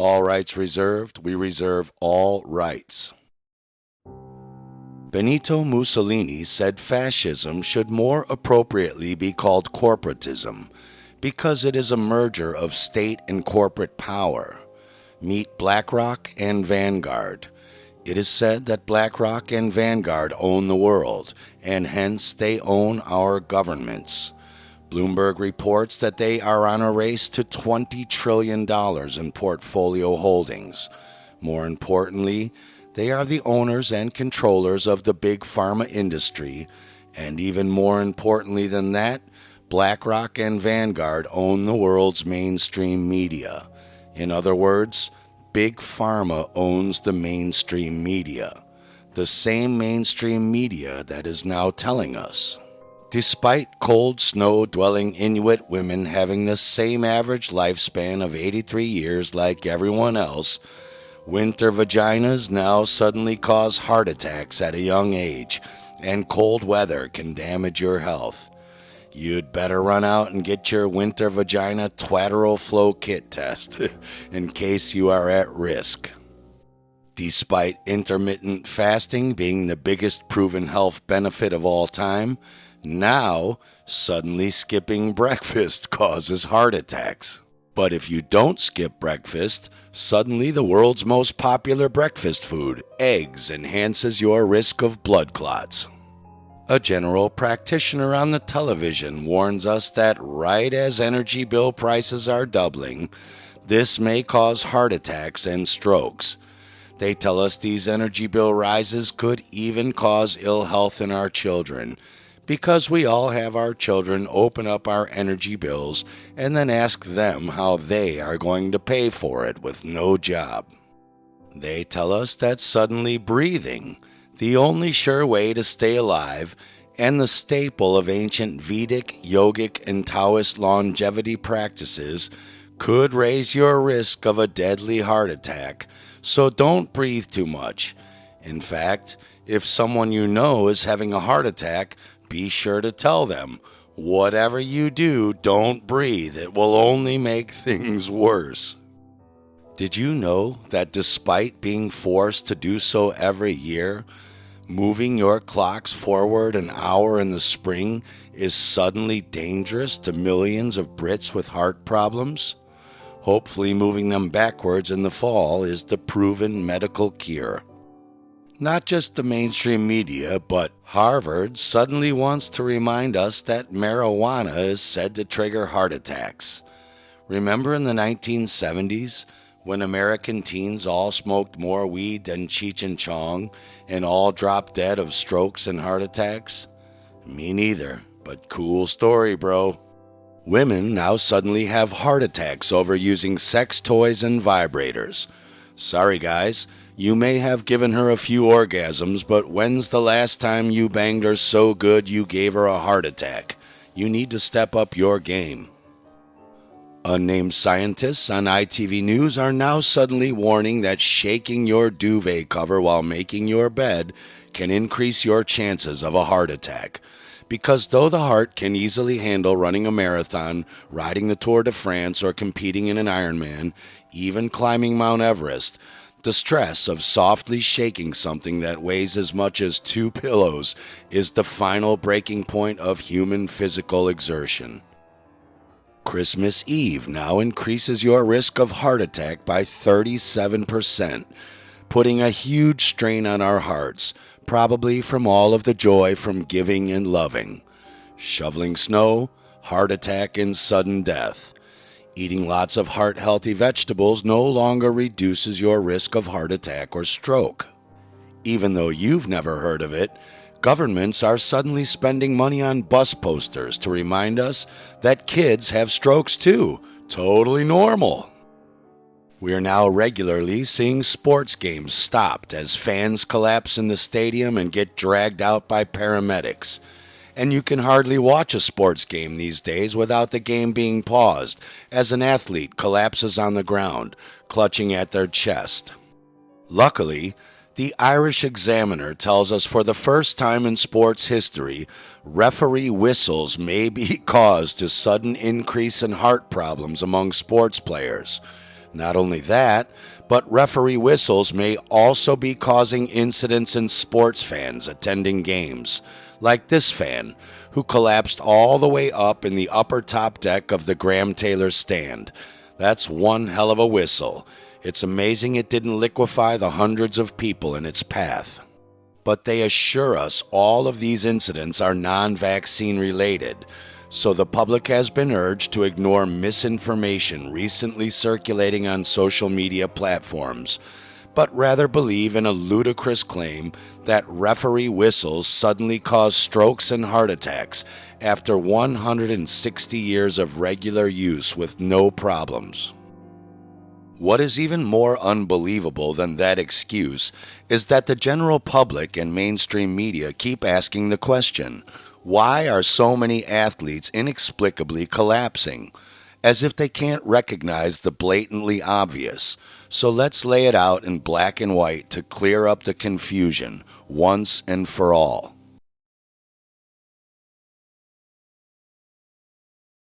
All rights reserved. We reserve all rights. Benito Mussolini said fascism should more appropriately be called corporatism because it is a merger of state and corporate power. Meet BlackRock and Vanguard. It is said that BlackRock and Vanguard own the world, and hence they own our governments. Bloomberg reports that they are on a race to $20 trillion in portfolio holdings. More importantly, they are the owners and controllers of the big pharma industry, and even more importantly than that, BlackRock and Vanguard own the world's mainstream media. In other words, Big Pharma owns the mainstream media, the same mainstream media that is now telling us. Despite cold, snow-dwelling Inuit women having the same average lifespan of 83 years like everyone else, winter vaginas now suddenly cause heart attacks at a young age, and cold weather can damage your health. You'd better run out and get your winter vagina Twatteral Flow Kit test in case you are at risk. Despite intermittent fasting being the biggest proven health benefit of all time, now suddenly skipping breakfast causes heart attacks. But if you don't skip breakfast, suddenly the world's most popular breakfast food, eggs, enhances your risk of blood clots. A general practitioner on the television warns us that right as energy bill prices are doubling, this may cause heart attacks and strokes. They tell us these energy bill rises could even cause ill health in our children, because we all have our children open up our energy bills and then ask them how they are going to pay for it with no job. They tell us that suddenly breathing, the only sure way to stay alive and the staple of ancient Vedic, yogic, and Taoist longevity practices, could raise your risk of a deadly heart attack, so don't breathe too much. In fact, if someone you know is having a heart attack, be sure to tell them, whatever you do, don't breathe. It will only make things worse. Did you know that despite being forced to do so every year, moving your clocks forward an hour in the spring is suddenly dangerous to millions of Brits with heart problems? Hopefully moving them backwards in the fall is the proven medical cure. Not just the mainstream media, but Harvard suddenly wants to remind us that marijuana is said to trigger heart attacks. Remember in the 1970s, when American teens all smoked more weed than Cheech and Chong and all dropped dead of strokes and heart attacks? Me neither, but cool story, bro. Women now suddenly have heart attacks over using sex toys and vibrators. Sorry guys, you may have given her a few orgasms, but when's the last time you banged her so good you gave her a heart attack? You need to step up your game. Unnamed scientists on ITV News are now suddenly warning that shaking your duvet cover while making your bed can increase your chances of a heart attack. Because though the heart can easily handle running a marathon, riding the Tour de France, or competing in an Ironman, even climbing Mount Everest, the stress of softly shaking something that weighs as much as 2 pillows is the final breaking point of human physical exertion. Christmas Eve now increases your risk of heart attack by 37%, putting a huge strain on our hearts, probably from all of the joy from giving and loving. Shoveling snow, heart attack, and sudden death. Eating lots of heart-healthy vegetables no longer reduces your risk of heart attack or stroke. Even though you've never heard of it, governments are suddenly spending money on bus posters to remind us that kids have strokes too. Totally normal. We are now regularly seeing sports games stopped as fans collapse in the stadium and get dragged out by paramedics. And you can hardly watch a sports game these days without the game being paused as an athlete collapses on the ground, clutching at their chest. Luckily, the Irish Examiner tells us for the first time in sports history, referee whistles may be cause to sudden increase in heart problems among sports players. Not only that, but referee whistles may also be causing incidents in sports fans attending games, like this fan who collapsed all the way up in the upper top deck of the Graham Taylor stand. That's one hell of a whistle. It's amazing it didn't liquefy the hundreds of people in its path. But they assure us all of these incidents are non-vaccine related, so the public has been urged to ignore misinformation recently circulating on social media platforms, but rather believe in a ludicrous claim that referee whistles suddenly cause strokes and heart attacks after 160 years of regular use with no problems. What is even more unbelievable than that excuse is that the general public and mainstream media keep asking the question, why are so many athletes inexplicably collapsing? As if they can't recognize the blatantly obvious. So let's lay it out in black and white to clear up the confusion once and for all.